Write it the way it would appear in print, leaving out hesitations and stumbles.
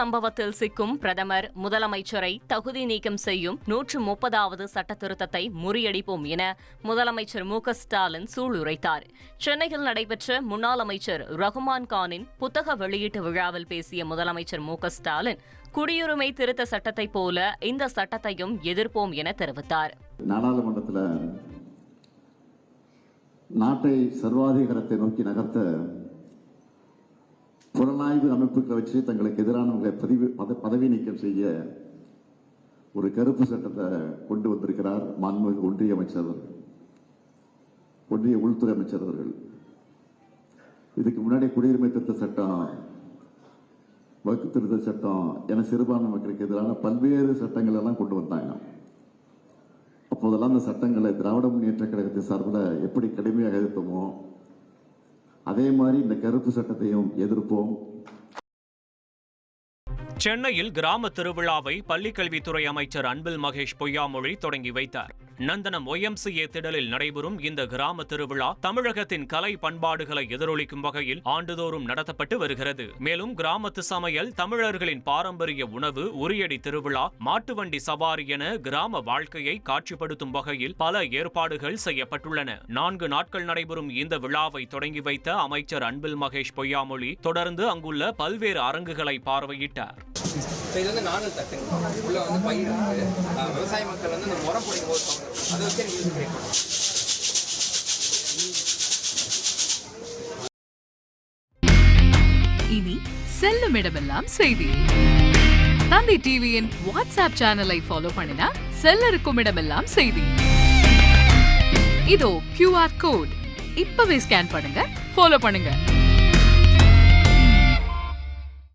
சம்பவத்தில் சிக்கும் பிரதமர், முதலமைச்சரை தகுதி நீக்கம் செய்யும் 130வது சட்டத்திருத்தத்தை முறியடிப்போம் என முதலமைச்சர் மு.க.ஸ்டாலின் சூளுரைத்தார். சென்னையில் நடைபெற்ற முன்னாள் அமைச்சர் ரகுமான் கானின் புத்தக வெளியீட்டு விழாவில் பேசிய முதலமைச்சர் மு.க.ஸ்டாலின், குடியுரிமை திருத்த சட்டத்தை போல இந்த சட்டத்தையும் எதிர்ப்போம் என தெரிவித்தார். நாடாளுமன்றத்தில் நாட்டை சர்வாதிகாரத்தை நோக்கி நகர்த்த புலனாய்வு அமைப்புகளை வச்சு தங்களுக்கு எதிரானவர்களை பதவி நீக்கம் செய்ய ஒரு கருப்பு சட்டத்தை கொண்டு வந்திருக்கிறார் மாண்புமிகு ஒன்றிய அமைச்சர், ஒன்றிய உள்துறை அமைச்சர் அவர்கள். இதுக்கு முன்னாடி குடியுரிமை திருத்த சட்டம், வகுப்பு திருத்த சட்டம் என சிறுபான்மை மக்களுக்கு எதிரான பல்வேறு சட்டங்கள் எல்லாம் கொண்டு வந்தாங்க. அப்போதெல்லாம் அந்த சட்டங்களை திராவிட முன்னேற்ற கழகத்தின் சார்பில் எப்படி கடுமையாக எதிர்த்தோமோ அதே மாதிரி இந்த கருப்பு சட்டத்தையும் எதிர்ப்போம். சென்னையில் கிராம திருவிழாவை பள்ளிக்கல்வித்துறை அமைச்சர் அன்பில் மகேஷ் பொய்யாமொழி தொடங்கி வைத்தார். நந்தனம் YMCA திடலில் நடைபெறும் இந்த கிராம திருவிழா தமிழகத்தின் கலை பண்பாடுகளை எதிரொலிக்கும் வகையில் ஆண்டுதோறும் நடத்தப்பட்டு வருகிறது. மேலும் கிராமத்து சமையல், தமிழர்களின் பாரம்பரிய உணவு, உரியடி திருவிழா, மாட்டு வண்டி சவாரி என கிராம வாழ்க்கையை காட்சிப்படுத்தும் வகையில் பல ஏற்பாடுகள் செய்யப்பட்டுள்ளன. 4 நாட்கள் நடைபெறும் இந்த விழாவை தொடங்கி வைத்த அமைச்சர் அன்பில் மகேஷ் பொய்யாமொழி தொடர்ந்து அங்குள்ள பல்வேறு அரங்குகளை பார்வையிட்டார். இது வந்து நானல் தட்டுங்க, உள்ள வந்து பயிர் இருக்கு. விவசாய மக்கள் வந்து இந்த உரம் பிடிக்கும் போது அதை வச்சு யூஸ் பண்ணிக்கலாம். இனி செல்லும் இடமெல்லாம் செய்தி. தந்தி டிவியின் வாட்ஸ்அப் சேனலை ஃபாலோ பண்ணினா செல்லருக்கும் இடமெல்லாம் செய்தி. இதோ QR கோட், இப்பவே ஸ்கேன் பண்ணுங்க, ஃபாலோ பண்ணுங்க.